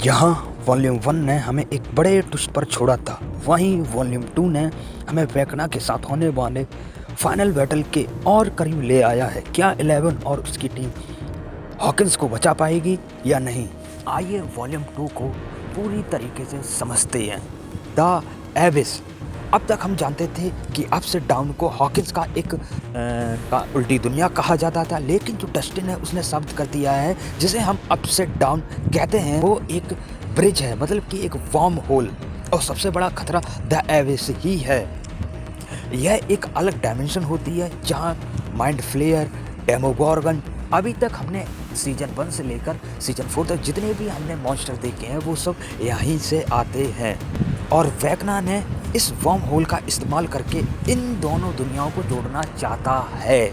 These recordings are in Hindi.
यहाँ वॉल्यूम 1 ने हमें एक बड़े ट्विस्ट पर छोड़ा था, वहीं वॉल्यूम 2 ने हमें वेकना के साथ होने वाले फाइनल बैटल के और करीब ले आया है। क्या 11 और उसकी टीम हॉकिंस को बचा पाएगी या नहीं? आइए वॉल्यूम 2 को पूरी तरीके से समझते हैं। द एबिस। अब तक हम जानते थे कि अपसाइड डाउन को हॉकिंस का एक उल्टी दुनिया कहा जाता था, लेकिन जो डस्टिन है उसने साबित कर दिया है जिसे हम अपसाइड डाउन कहते हैं वो एक ब्रिज है, मतलब कि एक वार्म होल, और सबसे बड़ा खतरा द एबिस ही है। यह एक अलग डायमेंशन होती है जहां माइंड फ्लेयर, डेमोगॉर्गन, अभी तक हमने सीजन 1 से लेकर सीजन 4 तक जितने भी हमने मॉन्स्टर देखे हैं वो सब यहीं से आते हैं। और वेकना ने इस वर्म होल का इस्तेमाल करके इन दोनों दुनियाओं को जोड़ना चाहता है।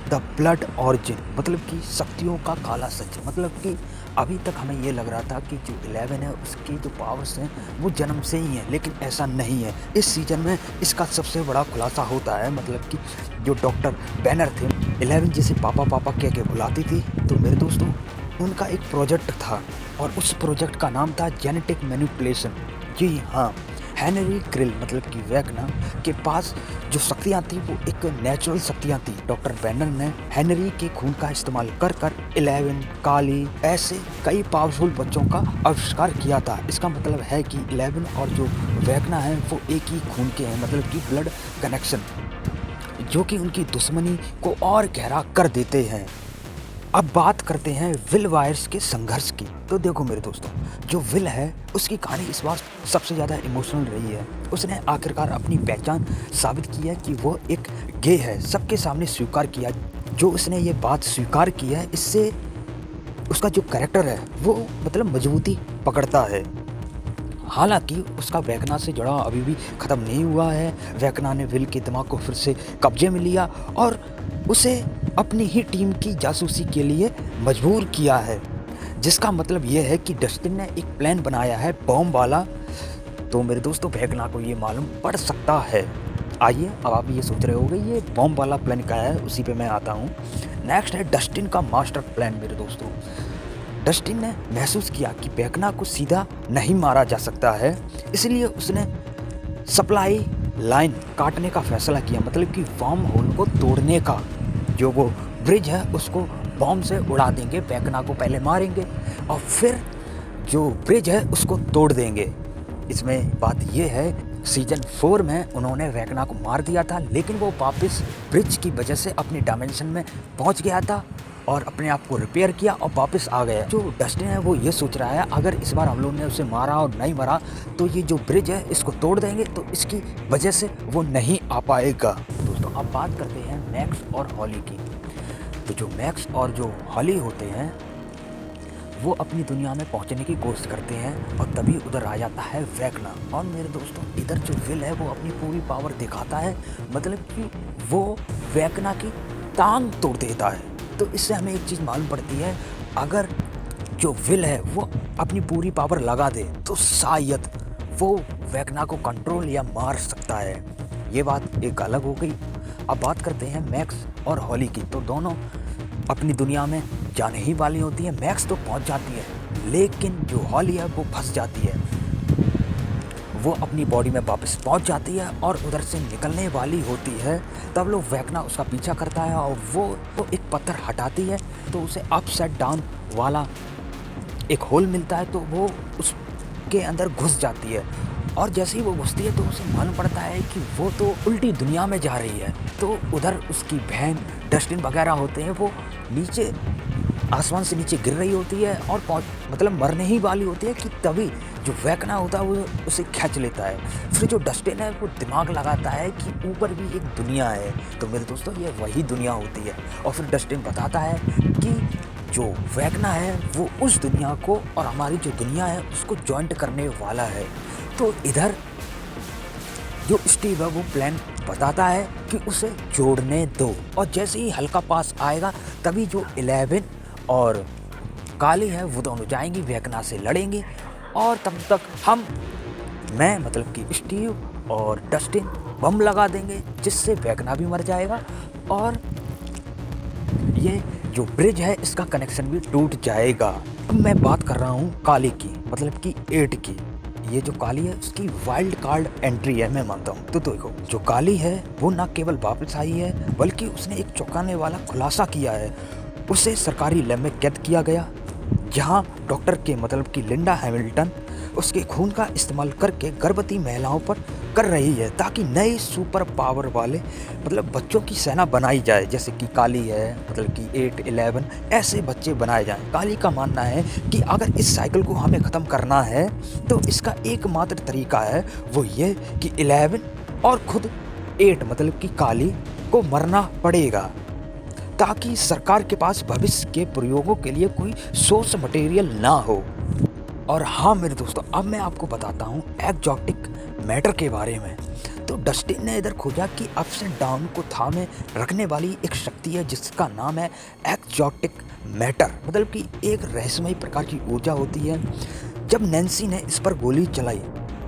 द ब्लड ऑरिजिन, मतलब कि शक्तियों का काला सच, मतलब कि अभी तक हमें ये लग रहा था कि जो 11 है उसकी जो पावर्स हैं वो जन्म से ही हैं, लेकिन ऐसा नहीं है। इस सीजन में इसका सबसे बड़ा खुलासा होता है, मतलब कि जो डॉक्टर बैनर थे, 11 जिसे पापा पापा कह के बुलाती थी, तो मेरे दोस्तों उनका एक प्रोजेक्ट था और उस प्रोजेक्ट का नाम था जेनेटिक मैनिपुलेशन। जी हाँ, हेनरी क्रिल मतलब कि वेकना के पास जो शक्तियाँ थी वो एक नेचुरल शक्तियाँ थी। डॉक्टर बैनर ने हेनरी के खून का इस्तेमाल कर 11, काली, ऐसे कई पावरफुल बच्चों का आविष्कार किया था। इसका मतलब है कि 11 और जो वेकना है वो एक ही खून के हैं, मतलब कि ब्लड कनेक्शन, जो कि उनकी दुश्मनी को और गहरा कर देते हैं। अब बात करते हैं विल वायर्स के संघर्ष की। तो देखो मेरे दोस्तों, जो विल है उसकी कहानी इस बार सबसे ज़्यादा इमोशनल रही है। उसने आखिरकार अपनी पहचान साबित की है कि वो एक गे है, सबके सामने स्वीकार किया। जो उसने ये बात स्वीकार की है, इससे उसका जो कैरेक्टर है वो मतलब मजबूती पकड़ता है। हालांकि उसका वेकना से जुड़ा अभी भी ख़त्म नहीं हुआ है। वेकना ने विल के दिमाग को फिर से कब्जे में लिया और उसे अपनी ही टीम की जासूसी के लिए मजबूर किया है, जिसका मतलब यह है कि डस्टिन ने एक प्लान बनाया है बॉम्ब वाला। तो मेरे दोस्तों वेकना को ये मालूम पड़ सकता है। आइए, अब आप ये सोच रहे होंगे ये बॉम्ब वाला प्लान क्या है, उसी पे मैं आता हूँ। नेक्स्ट है डस्टिन का मास्टर प्लान। मेरे दोस्तों, डस्टिन ने महसूस किया कि वेकना को सीधा नहीं मारा जा सकता है, इसलिए उसने सप्लाई लाइन काटने का फैसला किया, मतलब कि वर्म होल को तोड़ने का। जो वो ब्रिज है उसको बॉम्ब से उड़ा देंगे, वेकना को पहले मारेंगे और फिर जो ब्रिज है उसको तोड़ देंगे। इसमें बात ये है, सीजन 4 में उन्होंने वेकना को मार दिया था, लेकिन वो वापस ब्रिज की वजह से अपनी डायमेंशन में पहुंच गया था और अपने आप को रिपेयर किया और वापस आ गया। जो डस्टिन है वो ये सोच रहा है अगर इस बार हम लोग ने उसे मारा और नहीं मारा तो ये जो ब्रिज है इसको तोड़ देंगे, तो इसकी वजह से वो नहीं आ पाएगा। दोस्तों, अब बात करते हैं मैक्स और हॉली की। तो जो मैक्स और जो हॉली होते हैं वो अपनी दुनिया में पहुंचने की कोशिश करते हैं और तभी उधर आ जाता है वेकना। और मेरे दोस्तों, इधर जो विल है वो अपनी पूरी पावर दिखाता है, मतलब कि वो वेकना की टांग तोड़ देता है। तो इससे हमें एक चीज़ मालूम पड़ती है, अगर जो विल है वो अपनी पूरी पावर लगा दे तो शायद वो वेकना को कंट्रोल या मार सकता है। ये बात एक अलग हो गई। अब बात करते हैं मैक्स और हॉली की। तो दोनों अपनी दुनिया में जाने ही वाली होती है। मैक्स तो पहुंच जाती है, लेकिन जो हॉली है वो फंस जाती है। वो अपनी बॉडी में वापस पहुंच जाती है और उधर से निकलने वाली होती है। तब लोग वेकना उसका पीछा करता है और वो एक पत्थर हटाती है तो उसे अपसाइड डाउन वाला एक होल मिलता है, तो वो उसके अंदर घुस जाती है। और जैसे ही वो घुसती है तो उसे मालूम पड़ता है कि वो तो उल्टी दुनिया में जा रही है। तो उधर उसकी बहन, डस्टिन वगैरह होते हैं, वो नीचे आसमान से नीचे गिर रही होती है और मतलब मरने ही वाली होती है कि तभी जो वेकना होता है वो उसे खींच लेता है। फिर जो डस्टिन है वो दिमाग लगाता है कि ऊपर भी एक दुनिया है। तो मेरे दोस्तों, ये वही दुनिया होती है। और फिर डस्टिन बताता है कि जो वेकना है वो उस दुनिया को और हमारी जो दुनिया है उसको जॉइंट करने वाला है। तो इधर जो स्टीव है वो प्लान बताता है कि उसे जोड़ने दो, और जैसे ही हल्का पास आएगा तभी जो 11 और काली है वो दोनों जाएंगी, वेकना से लड़ेंगी। और तब तक मैं मतलब कि स्टीव और डस्टिन बम लगा देंगे, जिससे वेकना भी मर जाएगा और ये जो ब्रिज है इसका कनेक्शन भी टूट जाएगा। अब मैं बात कर रहा हूँ काली की, मतलब कि 8 की। ये जो काली है उसकी वाइल्ड कार्ड एंट्री है, मैं मानता हूँ। तो देखो, जो काली है वो ना केवल वापस आई है बल्कि उसने एक चौंकाने वाला खुलासा किया है। उसे सरकारी लैब में कैद किया गया, जहां डॉक्टर के मतलब कि लिंडा हैमिल्टन उसके खून का इस्तेमाल करके गर्भवती महिलाओं पर कर रही है, ताकि नए सुपर पावर वाले मतलब बच्चों की सेना बनाई जाए, जैसे कि काली है, मतलब कि 8, 11 ऐसे बच्चे बनाए जाएं। काली का मानना है कि अगर इस साइकिल को हमें ख़त्म करना है तो इसका एकमात्र तरीका है, वो ये कि 11 और खुद 8 मतलब कि काली को मरना पड़ेगा, ताकि सरकार के पास भविष्य के प्रयोगों के लिए कोई सोर्स मटेरियल ना हो। और हाँ मेरे दोस्तों, अब मैं आपको बताता हूँ एक्जॉटिक मैटर के बारे में। तो डस्टिन ने इधर खोजा कि अप्स एंड डाउन को थामे रखने वाली एक शक्ति है जिसका नाम है एक्जॉटिक मैटर, मतलब कि एक रहस्यमयी प्रकार की ऊर्जा होती है। जब नैन्सी ने इस पर गोली चलाई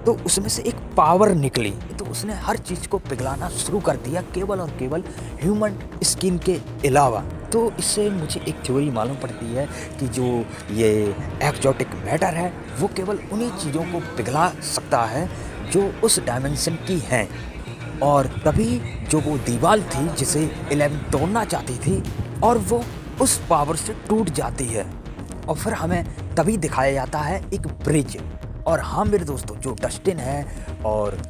तो उसमें से एक पावर निकली, तो उसने हर चीज़ को पिघलाना शुरू कर दिया, केवल और केवल ह्यूमन स्किन के अलावा। तो इससे मुझे एक थ्योरी मालूम पड़ती है कि जो ये एक्जॉटिक मैटर है वो केवल उन्हीं चीज़ों को पिघला सकता है जो उस डायमेंशन की हैं। और तभी जो वो दीवार थी जिसे 11 तोड़ना चाहती थी, और वो उस पावर से टूट जाती है, और फिर हमें तभी दिखाया जाता है एक ब्रिज। और हाँ मेरे दोस्तों, जो डस्टिन है और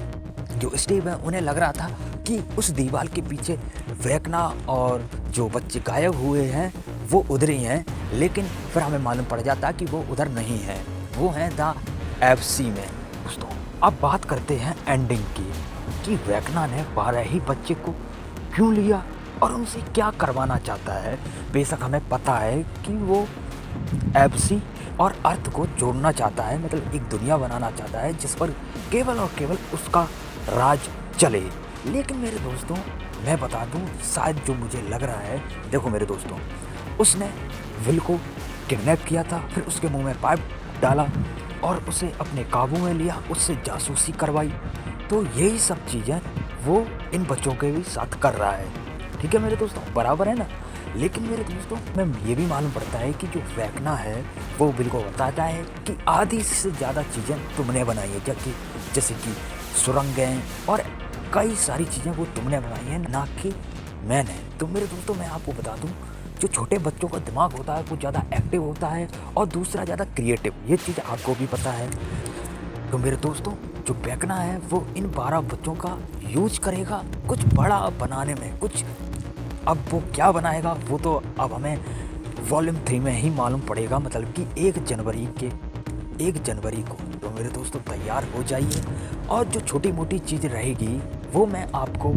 जो स्टीव है, उन्हें लग रहा था कि उस दीवार के पीछे वेकना और जो बच्चे गायब हुए हैं वो उधर ही हैं, लेकिन फिर हमें मालूम पड़ जाता कि वो उधर नहीं है, वो हैं द एफसी में। दोस्तों अब बात करते हैं एंडिंग की, कि वेकना ने 12 ही बच्चे को क्यों लिया और उनसे क्या करवाना चाहता है। बेशक हमें पता है कि वो एफसी और अर्थ को जोड़ना चाहता है, मतलब एक दुनिया बनाना चाहता है जिस पर केवल और केवल उसका राज चले। लेकिन मेरे दोस्तों मैं बता दूं, शायद जो मुझे लग रहा है, देखो मेरे दोस्तों, उसने विल को किडनैप किया था, फिर उसके मुंह में पाइप डाला और उसे अपने काबू में लिया, उससे जासूसी करवाई। तो यही सब चीज़ें वो इन बच्चों के भी साथ कर रहा है। ठीक है मेरे दोस्तों, बराबर है ना। लेकिन मेरे दोस्तों मैं ये भी मालूम पड़ता है कि जो वेकना है वो विल को बताता है कि आधी से ज़्यादा चीज़ें तुमने बनाई है, जैसे कि सुरंगें और कई सारी चीज़ें वो तुमने बनाई हैं, ना कि मैंने। तो मेरे दोस्तों मैं आपको बता दूं, जो छोटे बच्चों का दिमाग होता है वो ज़्यादा एक्टिव होता है और दूसरा ज़्यादा क्रिएटिव, ये चीज़ आपको भी पता है। तो मेरे दोस्तों जो वेकना है वो इन 12 बच्चों का यूज करेगा कुछ बड़ा बनाने में, कुछ। अब वो क्या बनाएगा वो तो अब हमें वॉल्यूम 3 में ही मालूम पड़ेगा, मतलब कि 1 जनवरी को। तो मेरे दोस्तों तैयार हो जाइए, और जो छोटी मोटी चीज़ रहेगी वो मैं आपको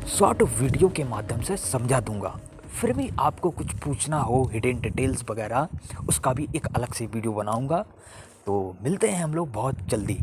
शॉर्ट वीडियो के माध्यम से समझा दूंगा। फिर भी आपको कुछ पूछना हो, हिडन डिटेल्स वगैरह, उसका भी एक अलग से वीडियो बनाऊंगा। तो मिलते हैं हम लोग बहुत जल्दी।